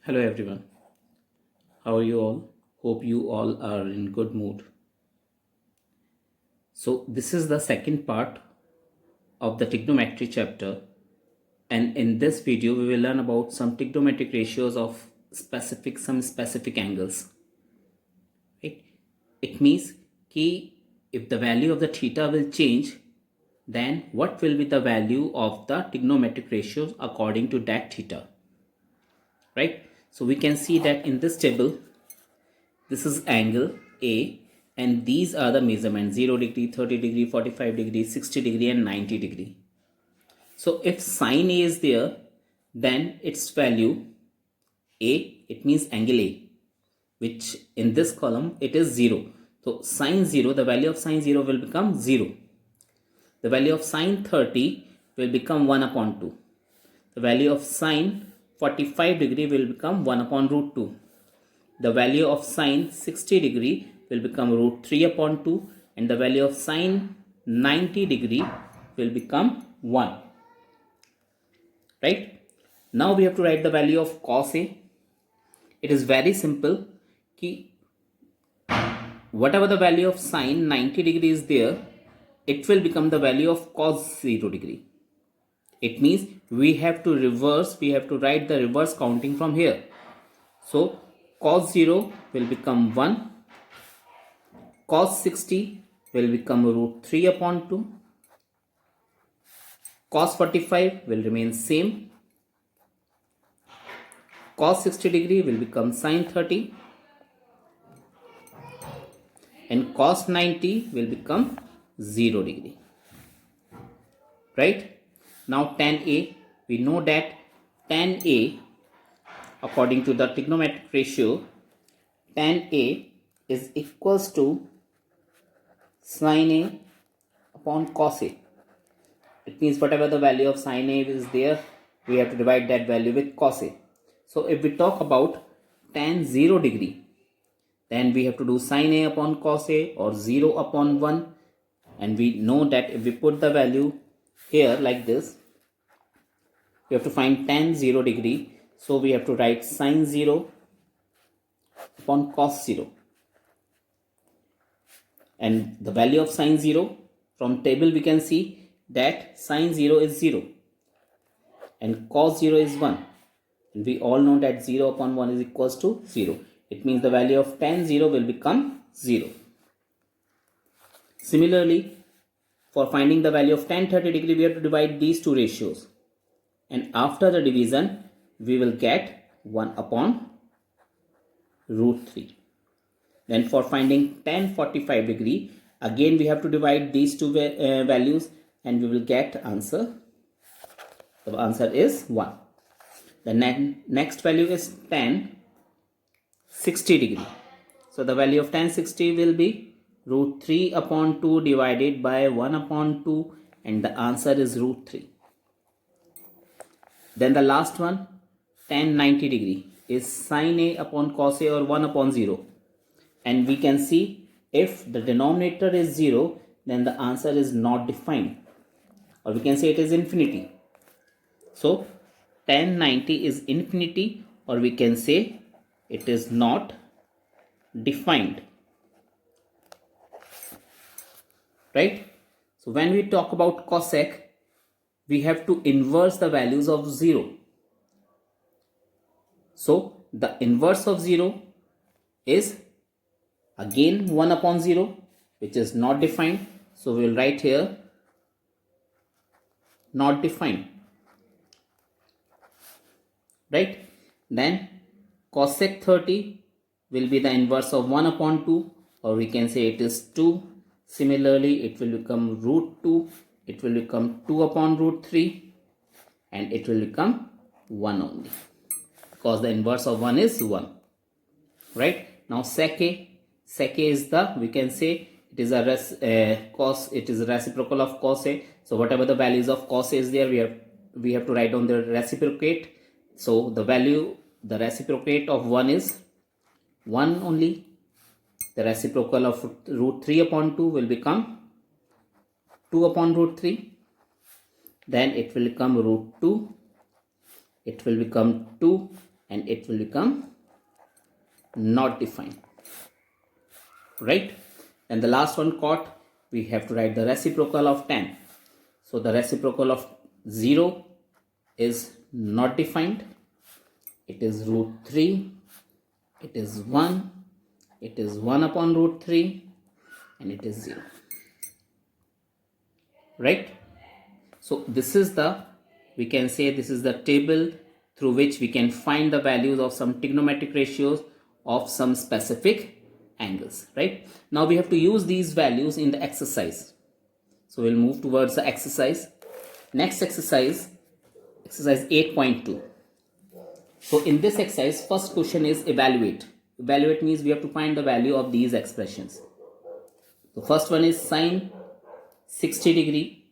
Hello everyone. How are you all? Hope you all are in good mood. So this is the second part of the trigonometry chapter, and in this video we will learn about some trigonometric ratios of some specific angles. Right? It means कि if the value of the theta will change, then what will be the value of the trigonometric ratios according to that theta. Right? So we can see that in this table, this is angle A, and these are the measurements: 0 degree, 30 degree, 45 degree, 60 degree and 90 degree. So if sine A is there, then its value A, it means angle A, which in this column it is 0. So sine 0, the value of sine 0 will become 0. The value of sine 30 will become 1 upon 2. The value of sine 45 degree will become 1 upon root 2. The value of sine 60 degree will become root 3 upon 2, and the value of sine 90 degree will become 1. Right? Now we have to write the value of cos A. It is very simple. Whatever the value of sine 90 degree is there, it will become the value of cos 0 degree. It means we have to write the reverse counting from here. So cos 0 will become 1, cos 60 will become root 3 upon 2, cos 45 will remain same, cos 60 degree will become sine 30, and cos 90 will become 0 degree. Right? Now tan A, we know that tan A, according to the trigonometric ratio, tan A is equals to sin A upon cos A. It means whatever the value of sin A is there, we have to divide that value with cos A. So if we talk about tan 0 degree, then we have to do sin A upon cos A, or 0 upon 1. And we know that if we put the value here like this, we have to find tan 0 degree. So we have to write sin 0 upon cos 0. And the value of sin 0, from table we can see that sin 0 is 0 and cos 0 is 1. And we all know that 0 upon 1 is equals to 0. It means the value of tan 0 will become 0. Similarly, for finding the value of tan 30 degree, we have to divide these two ratios. And after the division, we will get 1 upon root 3. Then for finding tan 45 degree, again we have to divide these two values, and we will get answer. The answer is 1. The next value is tan 60 degree. So the value of tan 60 will be root 3 upon 2 divided by 1 upon 2, and the answer is root 3. Then the last one, tan 90 degree, is sin A upon cos A, or 1 upon 0. And we can see if the denominator is 0, then the answer is not defined, or we can say it is infinity. So tan 90 is infinity, or we can say it is not defined. Right? So when we talk about cosec, we have to inverse the values of 0. So the inverse of 0 is again 1 upon 0, which is not defined. So we will write here not defined. Right? Then cosec 30 will be the inverse of 1 upon 2, or we can say it is 2. Similarly, it will become root 2, it will become 2 upon root 3, and it will become 1 only, because the inverse of 1 is 1. Right? Now sec A is the, we can say it is a reciprocal of cos A. So whatever the values of cos A is there, we have to write down the reciprocate. So the reciprocate of 1 is 1 only. The reciprocal of root 3 upon 2 will become 2 upon root 3. Then it will become root 2. It will become 2, and it will become not defined, right? And the last one cot, we have to write the reciprocal of tan. So the reciprocal of 0 is not defined. It is root 3, it is 1, it is 1 upon root 3, and it is 0, right? So this is the, we can say this is the table through which we can find the values of some trigonometric ratios of some specific angles, right? Now we have to use these values in the exercise. So we'll move towards the exercise. Next exercise, exercise 8.2. So in this exercise, first question is evaluate. Evaluate means we have to find the value of these expressions. The first one is sine 60 degree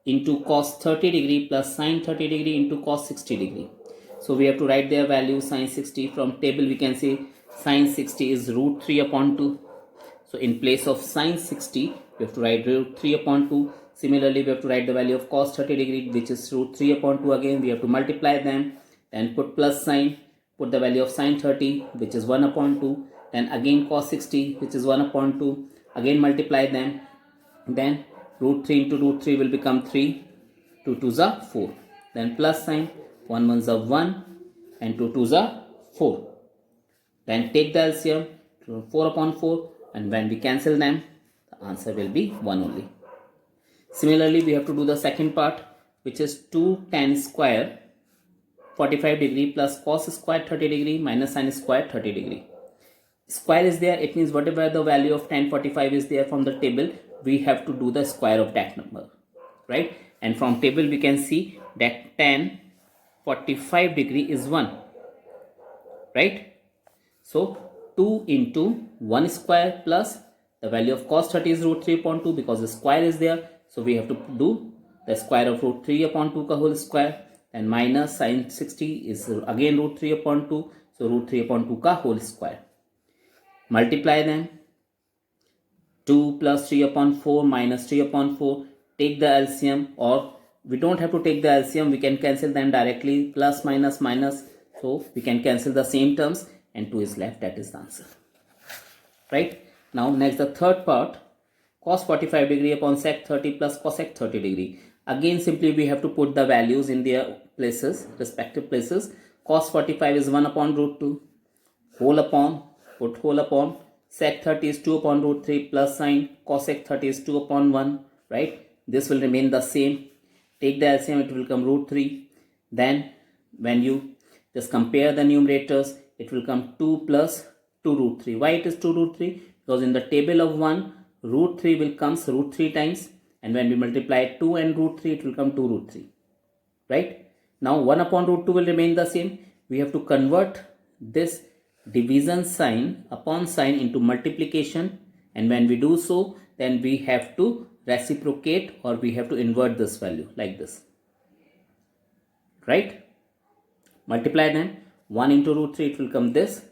into cos 30 degree plus sine 30 degree into cos 60 degree. So we have to write their value. Sine 60, from table we can say sine 60 is root 3 upon 2. So in place of sine 60, we have to write root 3 upon 2. Similarly, we have to write the value of cos 30 degree, which is root 3 upon 2 again. We have to multiply them, then put plus sign, put the value of sine 30, which is 1 upon 2. Then again cos 60, which is 1 upon 2. Again multiply them. Then root 3 into root 3 will become 3. 2 2s are 4. Then plus sign, 1 1s are 1 and 2 2s are 4. Then take the LCM, 4 upon 4, and when we cancel them, the answer will be 1 only. Similarly, we have to do the second part, which is 2 tan square 45 degree plus cos square 30 degree minus sin square 30 degree. Square is there, it means whatever the value of tan 45 is there from the table, we have to do the square of that number, right? And from table we can see that tan 45 degree is 1, right? So 2 into 1 square plus the value of cos 30 is root 3 upon 2, because the square is there. So we have to do the square of root 3 upon 2 ka whole square, and minus sin 60 is again root 3 upon 2. So root 3 upon 2 ka whole square. Multiply them. 2 plus 3 upon 4 minus 3 upon 4. Take the LCM, or we don't have to take the LCM, we can cancel them directly. Plus minus minus. So we can cancel the same terms, and 2 is left. That is the answer, right? Now next, the third part, cos 45 degree upon sec 30 plus cosec 30 degree. Again simply we have to put the values in their places, respective places. Cos 45 is 1 upon root 2, whole upon, put whole upon, sec 30 is 2 upon root 3 plus sine cosec 30 is 2 upon 1, right? This will remain the same. Take the LCM, it will come root 3. Then when you just compare the numerators, it will come 2 plus 2 root 3. Why it is 2 root 3? Because in the table of 1, root 3 will comes root 3 times, and when we multiply 2 and root 3, it will come 2 root 3, right? Now 1 upon root 2 will remain the same. We have to convert this division sign upon sign into multiplication, and when we do so, then we have to reciprocate, or we have to invert this value like this, right? Multiply them. 1 into root 3, it will come this,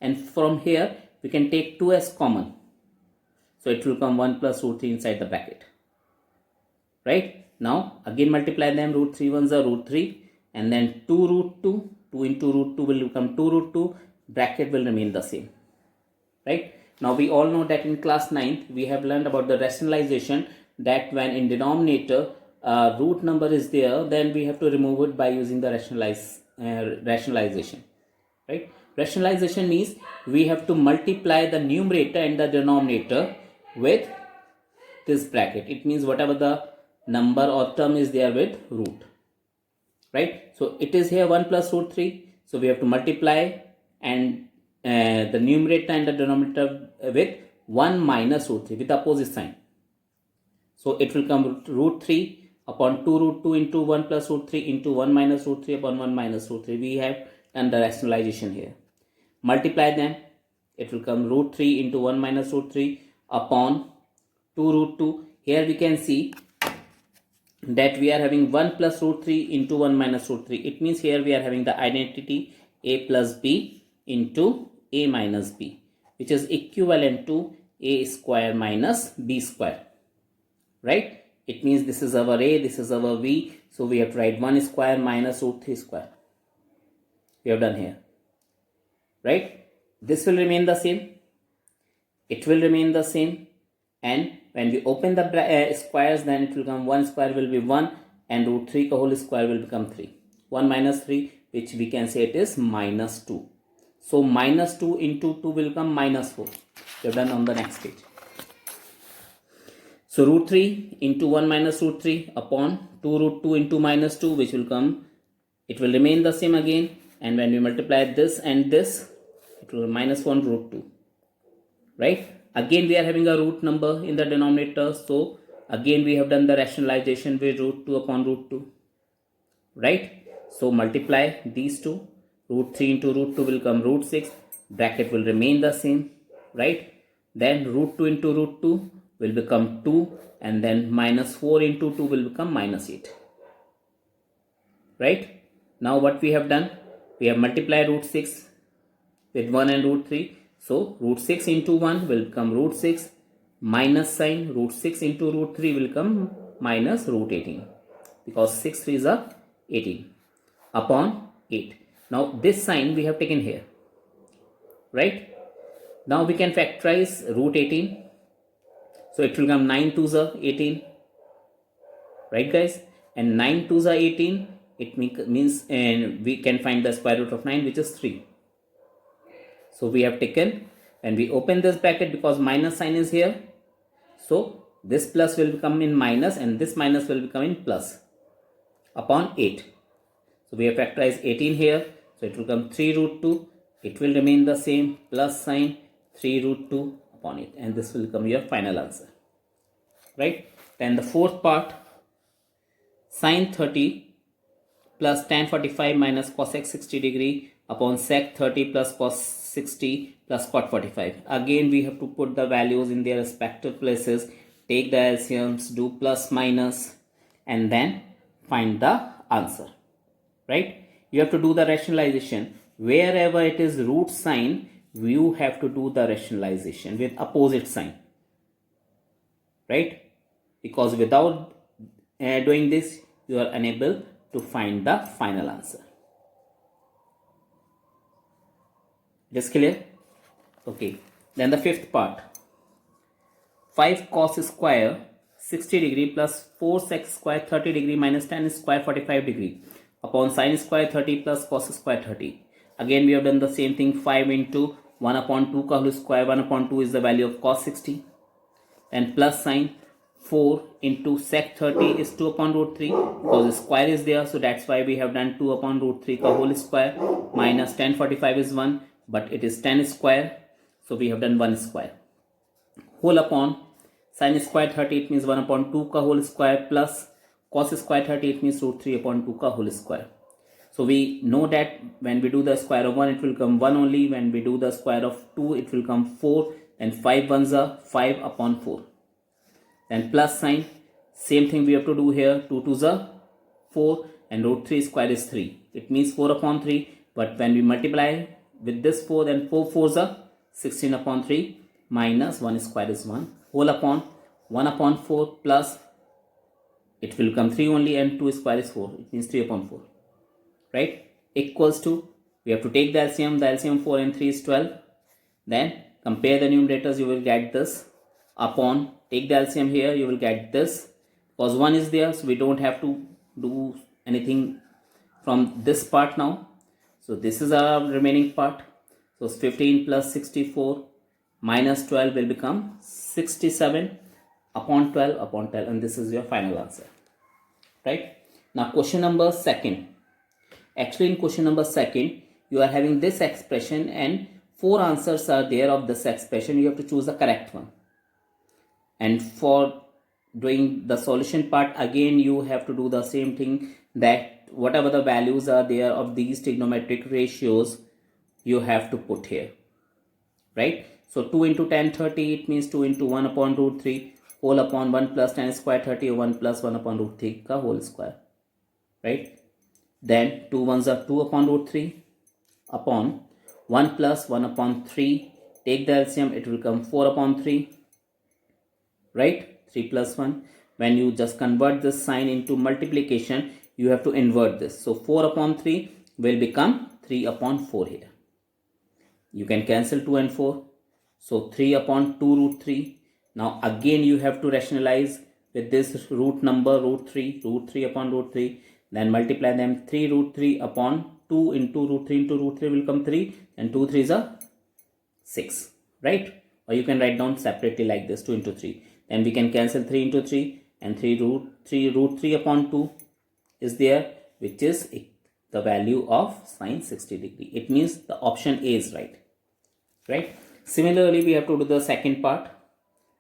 and from here we can take 2 as common, so it will come 1 plus root 3 inside the bracket, right? Now again multiply them. Root 3 ones are root 3, and then 2 root 2. 2 into root 2 will become 2 root 2. Bracket will remain the same, right? Now we all know that in class 9th we have learned about the rationalization, that when in denominator root number is there, then we have to remove it by using the rationalization, right? Rationalization means we have to multiply the numerator and the denominator with this bracket. It means whatever the number or term is there with root, right? So it is here 1 plus root 3. So we have to multiply and the numerator and the denominator with 1 minus root 3 with opposite sign. So it will come root 3 upon 2 root 2 into 1 plus root 3 into 1 minus root 3 upon 1 minus root 3. We have done the rationalization here. Multiply them. It will come root 3 into 1 minus root 3 upon 2 root 2. Here we can see that we are having 1 plus root 3 into 1 minus root 3. It means here we are having the identity a plus b into a minus b, which is equivalent to a square minus b square, right? It means this is our a, this is our b, so we have to write 1 square minus root 3 square, we have done here, right? This will remain the same, it will remain the same, and when we open the squares, then it will come 1 square will be 1 and root 3 ka whole square will become 3. 1 minus 3, which we can say it is minus 2. So minus 2 into 2 will come minus 4. We have done on the next page. So root 3 into 1 minus root 3 upon 2 root 2 into minus 2, which will come, it will remain the same again, and when we multiply this and this, it will be minus 1 root 2, right? Again we are having a root number in the denominator, so again we have done the rationalization with root 2 upon root 2, right? So multiply these two, root 3 into root 2 will come root 6, bracket will remain the same, right? Then root 2 into root 2 will become 2, and then minus 4 into 2 will become minus 8, right? Now what we have done, we have multiplied root 6 with 1 and root 3, so root 6 into 1 will become root 6, minus sign, root 6 into root 3 will come minus root 18, because 6 3s are 18 upon 8. Now this sign we have taken here, right? Now we can factorize root 18, so it will come 9 2s are 18, right guys? And 9 2s are 18, it means, and we can find the square root of 9, which is 3. So we have taken, and we open this bracket because minus sign is here, so this plus will become in minus and this minus will become in plus upon 8. So we have factorized 18 here, so it will come 3 root 2, it will remain the same, plus sign 3 root 2 upon it, and this will become your final answer, right? Then the fourth part, sin 30 plus tan 45 minus cosec 60 degree upon sec 30 plus cos 60 plus cot 45. Again we have to put the values in their respective places, take the LCMs, do plus minus, and then find the answer, right? You have to do the rationalization. Wherever it is root sign, you have to do the rationalization with opposite sign, right? Because without doing this, you are unable to find the final answer. It is clear? Okay. Then the fifth part, 5 cos square 60 degree plus 4 sec square 30 degree minus tan square 45 degree upon sin square 30 plus cos square 30. Again we have done the same thing, 5 into 1 upon 2 ka whole square, 1 upon 2 is the value of cos 60, and plus sign 4 into sec 30 is 2 upon root 3, because the square is there, so that's why we have done 2 upon root 3 ka whole square, minus tan 45 is 1, but it is tan square, so we have done 1 square, whole upon sin square 30, it means 1 upon 2 ka whole square, plus cos square 30, it means root 3 upon 2 ka whole square. So we know that when we do the square of 1, it will come 1 only. When we do the square of 2, it will come 4, and 5 ones are 5 upon 4. Then plus sign, same thing we have to do here, 2 2s are 4, and root 3 square is 3. It means 4 upon 3, but when we multiply with this 4, then 4 4s are 16 upon 3, minus 1 square is 1, whole upon 1 upon 4 plus, it will come 3 only, and 2 square is 4, it means 3 upon 4, right? Equals to, we have to take the LCM 4 and 3 is 12, then compare the numerators, you will get this, upon, take the LCM here, you will get this, because 1 is there, so we don't have to do anything from this part now. So this is our remaining part, so 15 plus 64 minus 12 will become 67 upon 12, and this is your final answer, right? Now question number second. Actually in question number second, you are having this expression and 4 answers are there of this expression. You have to choose the correct one. And for doing the solution part, again you have to do the same thing, that whatever the values are there of these trigonometric ratios, you have to put here, right? So 2 into tan 30, it means 2 into 1 upon root 3 whole upon 1 plus tan square 30, 1 plus 1 upon root 3 ka whole square, right? Then 2 ones are 2 upon root 3 upon 1 plus 1 upon 3, take the LCM, it will come 4 upon 3, right? 3 plus 1. When you just convert this sign into multiplication, you have to invert this. So 4 upon 3 will become 3 upon 4 here. You can cancel 2 and 4. So 3 upon 2 root 3. Now again you have to rationalize with this root number root 3 upon root 3. Then multiply them. 3 root 3 upon 2 into root 3 into root 3 will come 3. And 2 3s are 6. Right? Or you can write down separately like this, 2 into 3. Then we can cancel 3 into 3. And 3 root 3 upon 2 is there, which is the value of sine 60 degree. It means the option A is right. Right? Similarly, we have to do the second part,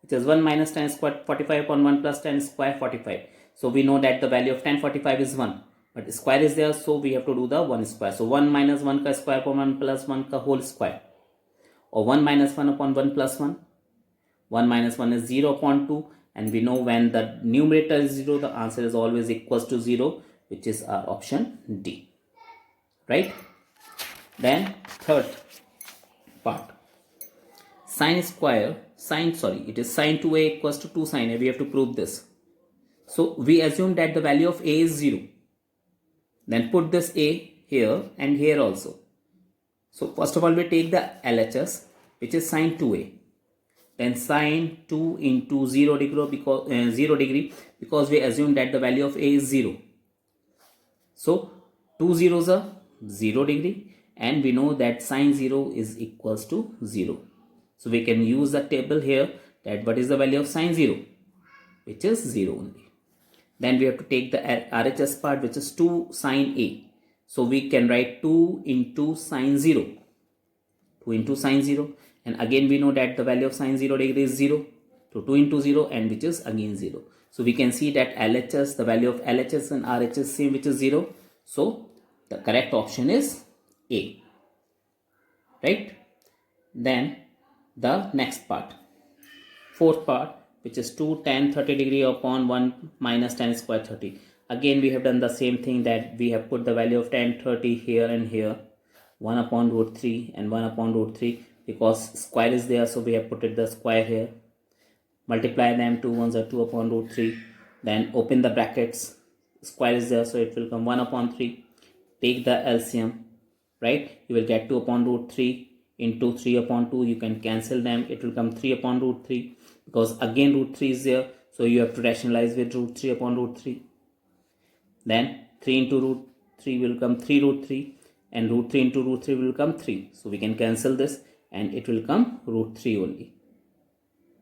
which is 1 minus tan square 45 upon 1 plus tan square 45. So we know that the value of tan 45 is 1. But square is there, so we have to do the 1 square. So 1 minus 1 ka square upon 1 plus 1 ka whole square. Or 1 minus 1 upon 1 plus 1. 1 minus 1 is 0 upon 2. And we know when the numerator is 0, the answer is always equals to 0, which is our option D. Right? Then third part. It is sine 2a equals to 2 sine a. We have to prove this. So we assume that the value of a is 0. Then put this a here and here also. So first of all, we take the LHS, which is sine 2a. Then sine 2 into 0 degree because we assume that the value of a is 0. So 2 zeros are 0 degree, and we know that sine 0 is equals to 0. So we can use the table here that what is the value of sine 0, which is 0 only. Then we have to take the RHS part, which is 2 sine a. So we can write 2 into sine 0. 2 into sine 0. And again we know that the value of sine 0 degree is 0. So 2 into 0, and which is again 0. So we can see that LHS, the value of LHS and RHS same, which is 0. So the correct option is A. Right? Then the next part, fourth part, which is 2 tan 30 degree upon 1 minus tan square 30. Again we have done the same thing, that we have put the value of tan 30 here and here, 1 upon root 3 and 1 upon root 3, because square is there, so we have put it the square here. Multiply them, 2 ones are 2 upon root 3. Then open the brackets, square is there, so it will come 1 upon 3. Take the LCM, right? You will get 2 upon root 3 into 3 upon 2. You can cancel them. It will come 3 upon root 3, because again root 3 is there, so you have to rationalize with root 3 upon root 3. Then 3 into root 3 will come 3 root 3, and root 3 into root 3 will come 3. So we can cancel this, and it will come root 3 only.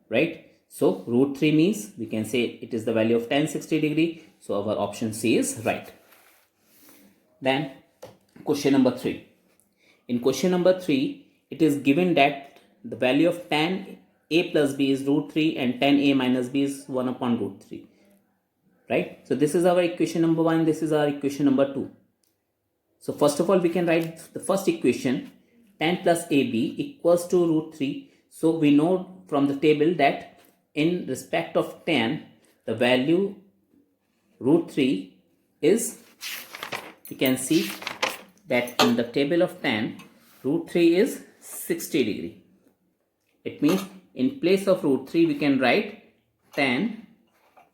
Right? So root 3 means we can say it is the value of tan 60 degree. So our option C is right. Then question number 3. In question number 3, it is given that the value of tan a plus b is root 3 and tan a minus b is 1 upon root 3. Right? So this is our equation number 1. This is our equation number 2. So first of all, we can write the first equation, tan plus ab equals to root 3. So we know from the table that in respect of tan, the value root 3 is, we can see that in the table of tan, root 3 is 60 degree. It means in place of root 3, we can write tan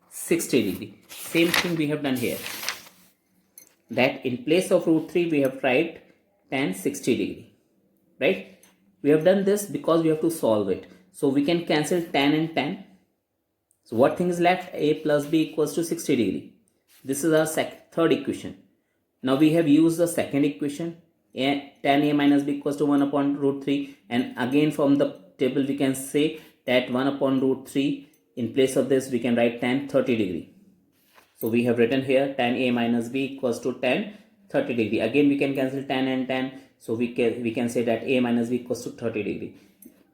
60 degree. Same thing we have done here. That in place of root 3, we have write tan 60 degree. Right? We have done this because we have to solve it. So we can cancel tan and tan. So what thing is left? A plus b equals to 60 degree. This is our third equation. Now we have used the second equation. Tan a minus b equals to 1 upon root 3. And again from the table we can say that 1 upon root 3. In place of this we can write tan 30 degree. So we have written here tan a minus b equals to tan 30 degree. Again we can cancel tan and tan. So we can say that a minus b equals to 30 degree.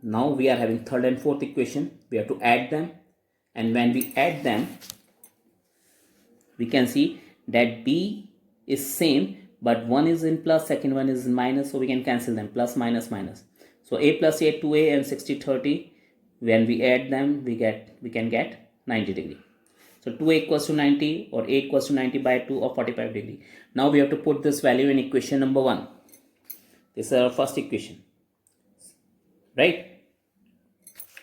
Now we are having third and fourth equation. We have to add them. And when we add them, we can see that b is same, but one is in plus, second one is in minus, so we can cancel them, plus minus minus. So a plus a, 2a and 60 30, when we add them, we can get 90 degree. So 2a equals to 90 or a equals to 90 by 2 or 45 degree. Now we have to put this value in equation number 1. This is our first equation, right?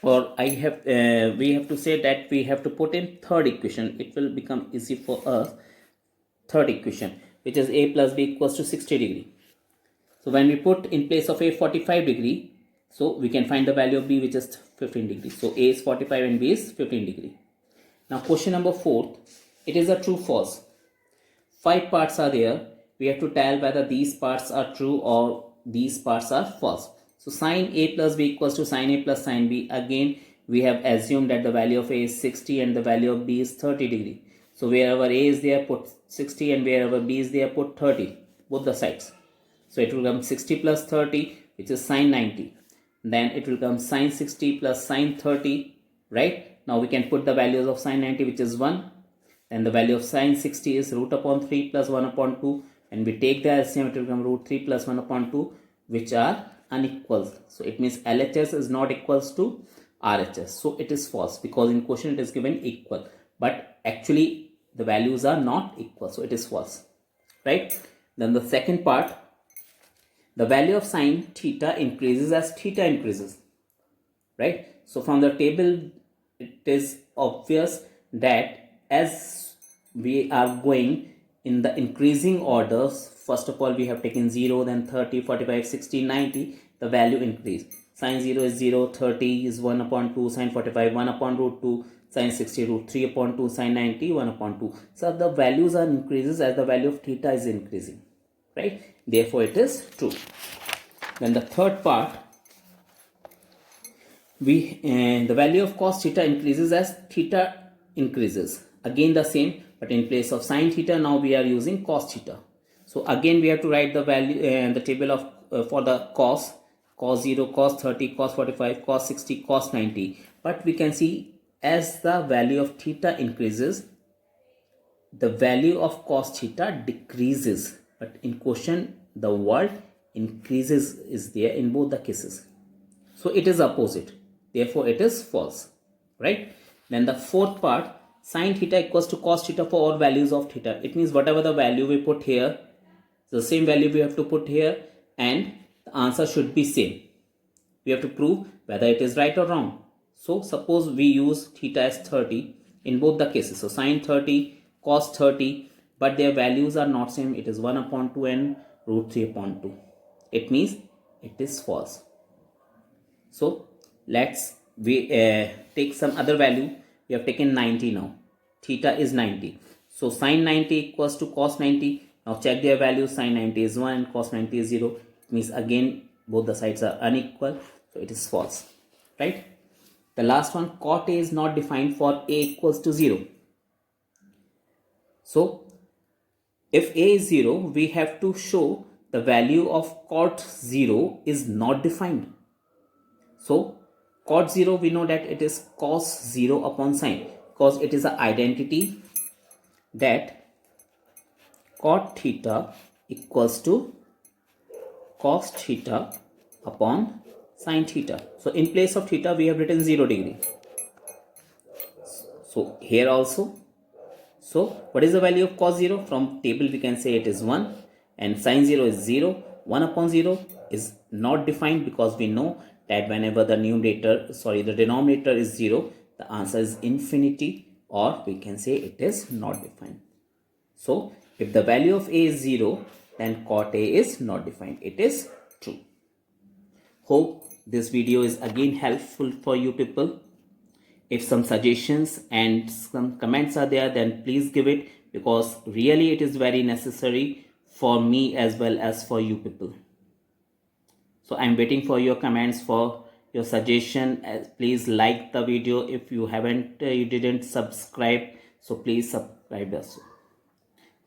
Or we have to say that we have to put in third equation. It will become easy for us. Third equation, which is a plus b equals to 60 degree. So when we put in place of A 45 degree, so we can find the value of B, which is 15 degree. So A is 45 and B is 15 degree. Now question number 4, it is a true false. 5 parts are there. We have to tell whether these parts are true or these parts are false. So sin A plus B equals to sin A plus sin B. Again, we have assumed that the value of A is 60 and the value of B is 30 degree. So wherever A is there, put 60, and wherever B is there, put 30, both the sides. So it will come 60 plus 30, which is sin 90. Then it will come sin 60 plus sin 30, right? Now we can put the values of sin 90, which is 1. And the value of sin 60 is root upon 3 plus 1 upon 2. And we take the LCM, it will come root 3 plus 1 upon 2, which are unequal. So it means LHS is not equals to RHS. So it is false, because in question it is given equal. But actually the values are not equal. So it is false, right? Then the second part, the value of sin theta increases as theta increases, right? So from the table it is obvious that as we are going in the increasing orders, first of all we have taken 0, then 30, 45, 60, 90, the value increase. Sin 0 is 0, 30 is 1 upon 2, sin 45 1 upon root 2, sin 60 root 3 upon 2, sin 90 1 upon 2. So the values are increases as the value of theta is increasing, right? Therefore it is true. Then the third part, the value of cos theta increases as theta increases. Again the same, but in place of sin theta now we are using cos theta. So again we have to write the value the table of for the cos 0, cos 30, cos 45, cos 60, cos 90. But we can see as the value of theta increases, the value of cos theta decreases. But in question the word increases is there in both the cases. So it is opposite. Therefore it is false, right? Then the fourth part, sin theta equals to cos theta for all values of theta. It means whatever the value we put here, the same value we have to put here, and the answer should be same. We have to prove whether it is right or wrong. So suppose we use theta as 30 in both the cases. So sin 30, cos 30, but their values are not same. It is 1 upon 2 and root 3 upon 2. It means it is false. So let's take some other value. We have taken 90 now. Theta is 90. So sin 90 equals to cos 90. Now check their values. Sin 90 is 1 and cos 90 is 0. It means again both the sides are unequal. So it is false, right? The last one, cot A is not defined for A equals to 0. So if A is 0, we have to show the value of cot 0 is not defined. So cot 0, we know that it is cos 0 upon sin, because it is an identity that cot theta equals to cos theta upon sin theta. So in place of theta we have written 0 degree. So here also. So what is the value of cos 0? From table we can say it is 1, and sin 0 is 0. 1 upon 0 is not defined, because we know that whenever the denominator is 0, the answer is infinity, or we can say it is not defined. So if the value of A is 0, then cot A is not defined. It is true. Hope this video is again helpful for you people. If some suggestions and some comments are there, then please give it, because really it is very necessary for me as well as for you people. So I'm waiting for your comments, for your suggestion. Please like the video. If you didn't subscribe, so please subscribe also.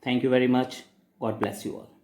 Thank you very much. God bless you all.